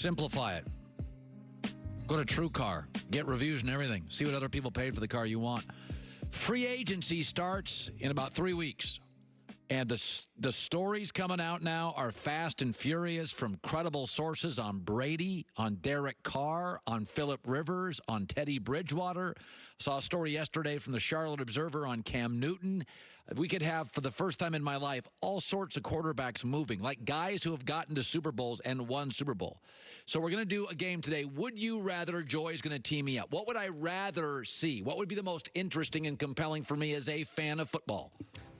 Simplify it. Go to TrueCar. Get reviews and everything. See what other people paid for the car you want. Free agency starts in about 3 weeks. And the stories coming out now are fast and furious from credible sources on Brady, on Derek Carr, on Phillip Rivers, on Teddy Bridgewater. Saw a story yesterday from the Charlotte Observer on Cam Newton. We could have, for the first time in my life, all sorts of quarterbacks moving, like guys who have gotten to Super Bowls and won Super Bowl. So we're going to do a game today. Would you rather? Joy is going to tee me up. What would I rather see? What would be the most interesting and compelling for me as a fan of football?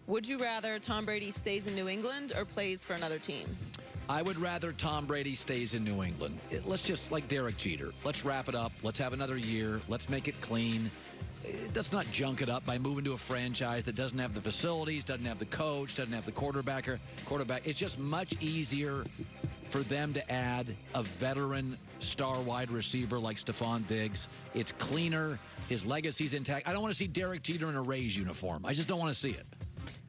Would you rather Tom Brady stays in New England or plays for another team? I would rather Tom Brady stays in New England. Let's just, like Derek Jeter, let's wrap it up. Let's have another year. Let's make it clean. Let's not junk it up by moving to a franchise that doesn't have the facilities, doesn't have the coach, doesn't have the quarterback. It's just much easier for them to add a veteran star wide receiver like Stephon Diggs. It's cleaner. His legacy's intact. I don't want to see Derek Jeter in a Rays uniform. I just don't want to see it.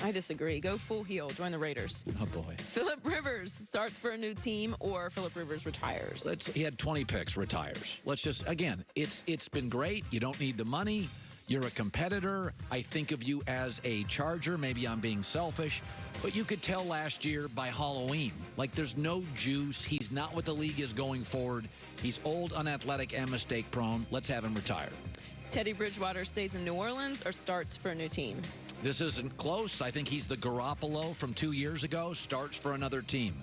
I disagree. Go full heel. Join the Raiders. Oh, boy. Phillip Rivers starts for a new team or Phillip Rivers retires? He had 20 picks, retires. Let's just, again, it's been great. You don't need the money. You're a competitor. I think of you as a Charger. Maybe I'm being selfish. But you could tell last year by Halloween, like there's no juice. He's not what the league is going forward. He's old, unathletic, and mistake prone. Let's have him retire. Teddy Bridgewater stays in New Orleans or starts for a new team? This isn't close. I think he's the Garoppolo from 2 years ago, starts for another team.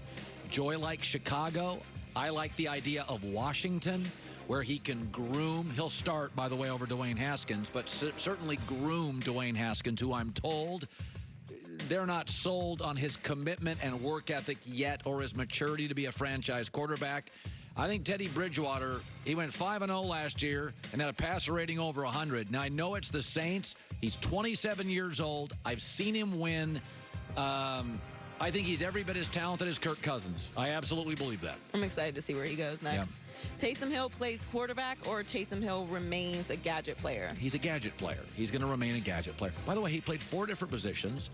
Joy likes Chicago. I like the idea of Washington, where he can groom. He'll start, by the way, over Dwayne Haskins, but certainly groom Dwayne Haskins, who I'm told they're not sold on his commitment and work ethic yet or his maturity to be a franchise quarterback. I think Teddy Bridgewater, he went 5-0 last year and had a passer rating over 100. Now, I know it's the Saints. He's 27 years old. I've seen him win. I think he's every bit as talented as Kirk Cousins. I absolutely believe that. I'm excited to see where he goes next. Yeah. Taysom Hill plays quarterback or Taysom Hill remains a gadget player? He's a gadget player. He's going to remain a gadget player. By the way, he played 4 different positions.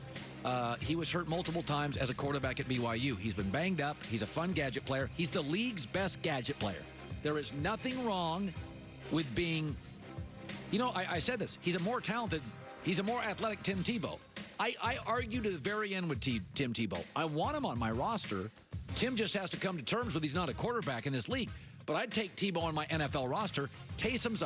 He was hurt multiple times as a quarterback at BYU. He's been banged up. He's a fun gadget player. He's the league's best gadget player. There is nothing wrong with being, I said this. He's a more athletic Tim Tebow. I argue to the very end with Tim Tebow. I want him on my roster. Tim just has to come to terms with he's not a quarterback in this league. But I'd take Tebow on my NFL roster. Taysom's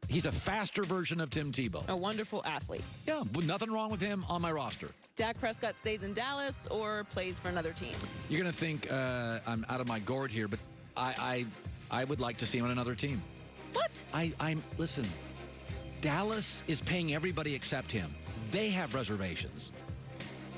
he's a faster version of Tim Tebow. A wonderful athlete. Yeah, but nothing wrong with him on my roster. Dak Prescott stays in Dallas or plays for another team? You're going to think I'm out of my gourd here, but I would like to see him on another team. What? Listen, Dallas is paying everybody except him. They have reservations.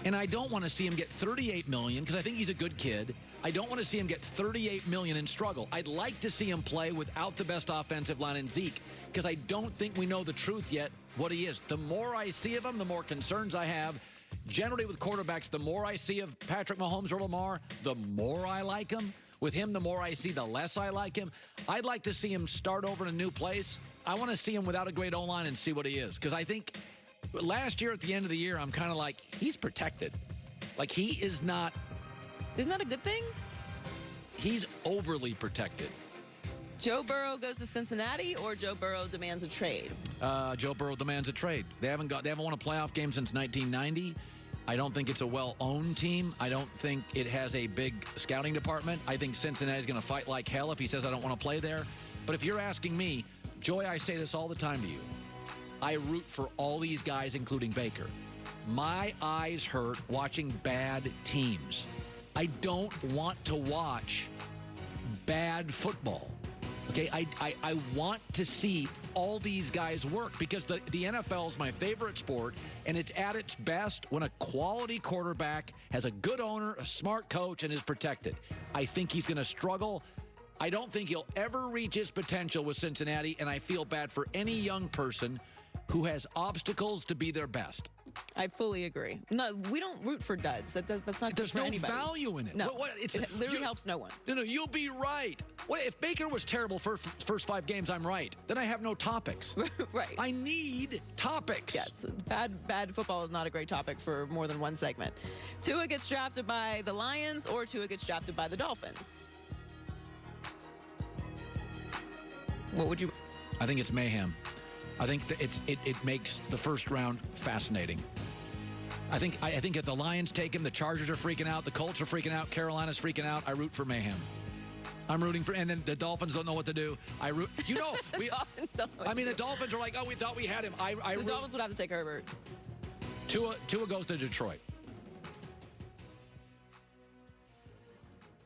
And I don't want to see him get $38 million because I think he's a good kid. I don't want to see him get $38 million and struggle. I'd like to see him play without the best offensive line in Zeke because I don't think we know the truth yet what he is. The more I see of him, the more concerns I have. Generally with quarterbacks, the more I see of Patrick Mahomes or Lamar, the more I like him. With him, the more I see, the less I like him. I'd like to see him start over in a new place. I want to see him without a great O-line and see what he is because I think last year at the end of the year, I'm kind of like, he's protected. Like, he is not. Isn't that a good thing? He's overly protected. Joe Burrow goes to Cincinnati or Joe Burrow demands a trade? Joe Burrow demands a trade. They haven't won a playoff game since 1990. I don't think it's a well-owned team. I don't think it has a big scouting department. I think Cincinnati's going to fight like hell if he says I don't want to play there. But if you're asking me, Joy, I say this all the time to you. I root for all these guys, including Baker. My eyes hurt watching bad teams. I don't want to watch bad football. Okay, I want to see all these guys work because the NFL is my favorite sport, and it's at its best when a quality quarterback has a good owner, a smart coach, and is protected. I think he's going to struggle. I don't think he'll ever reach his potential with Cincinnati, and I feel bad for any young person who has obstacles to be their best. I fully agree. No, we don't root for duds. That's not good for anybody. There's no value in it. No, it literally helps no one. No, you'll be right. Well, if Baker was terrible for first 5 games, I'm right. Then I have no topics. Right. I need topics. Yes, bad football is not a great topic for more than one segment. Tua gets drafted by the Lions or Tua gets drafted by the Dolphins? What would you? I think it's mayhem. I think that it makes the first round fascinating. I think if the Lions take him, the Chargers are freaking out, the Colts are freaking out, Carolina's freaking out. I root for mayhem. I'm rooting for, and then the Dolphins don't know what to do. I root. You know, the Dolphins don't know what I mean, to the Dolphins are like, oh, we thought we had him. The Dolphins would have to take Herbert. Tua goes to Detroit.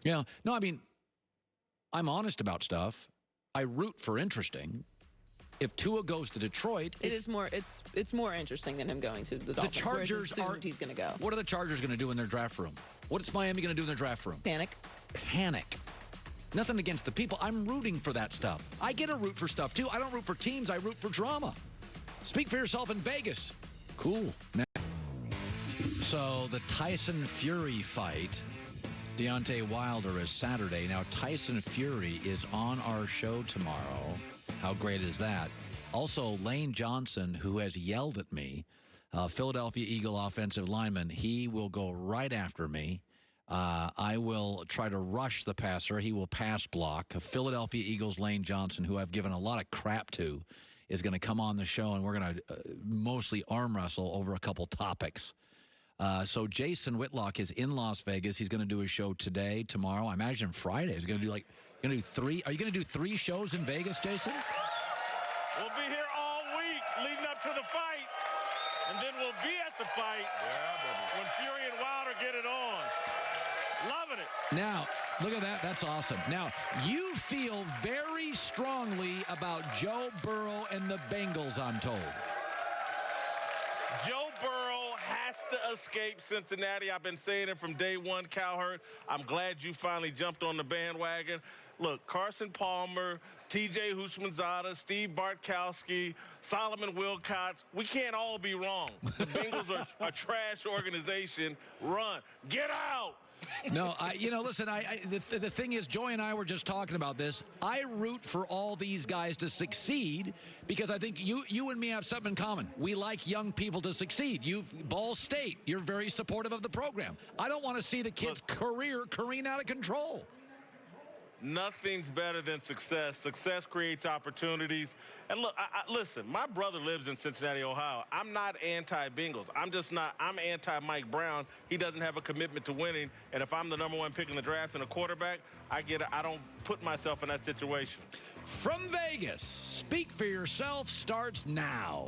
Yeah. No, I mean, I'm honest about stuff. I root for interesting. If Tua goes to Detroit, it's more interesting than him going to the Dolphins. The Chargers he's going to go. What are the Chargers going to do in their draft room? What is Miami going to do in their draft room? Panic. Nothing against the people. I'm rooting for that stuff. I get to root for stuff, too. I don't root for teams. I root for drama. Speak for yourself in Vegas. Cool. So the Tyson Fury fight, Deontay Wilder, is Saturday. Now, Tyson Fury is on our show tomorrow. How great is that? Also, Lane Johnson, who has yelled at me, Philadelphia Eagle offensive lineman, he will go right after me. I will try to rush the passer. He will pass block. Philadelphia Eagles Lane Johnson, who I've given a lot of crap to, is going to come on the show, and we're going to mostly arm wrestle over a couple topics. So Jason Whitlock is in Las Vegas. He's going to do his show today, tomorrow. I imagine Friday. He's going to do Are you going to do 3 shows in Vegas, Jason? We'll be here all week leading up to the fight, and then we'll be at the fight when Fury and Wilder get it on. Loving it. Now, look at that. That's awesome. Now, you feel very strongly about Joe Burrow and the Bengals, I'm told. Joe Burrow has to escape Cincinnati. I've been saying it from day one, Cowherd. I'm glad you finally jumped on the bandwagon. Look, Carson Palmer, T.J. Houshmandzadeh, Steve Bartkowski, Solomon Wilcots, we can't all be wrong. The Bengals are a trash organization. Run. Get out. No, listen, the thing is, Joy and I were just talking about this. I root for all these guys to succeed because I think you and me have something in common. We like young people to succeed. Ball State, you're very supportive of the program. I don't want to see the kid's career careen out of control. Nothing's better than success. Success creates opportunities. And look, listen, my brother lives in Cincinnati, Ohio. I'm not anti-Bengals. I'm anti-Mike Brown. He doesn't have a commitment to winning. And if I'm the #1 pick in the draft and a quarterback, I don't put myself in that situation. From Vegas, Speak for Yourself starts now.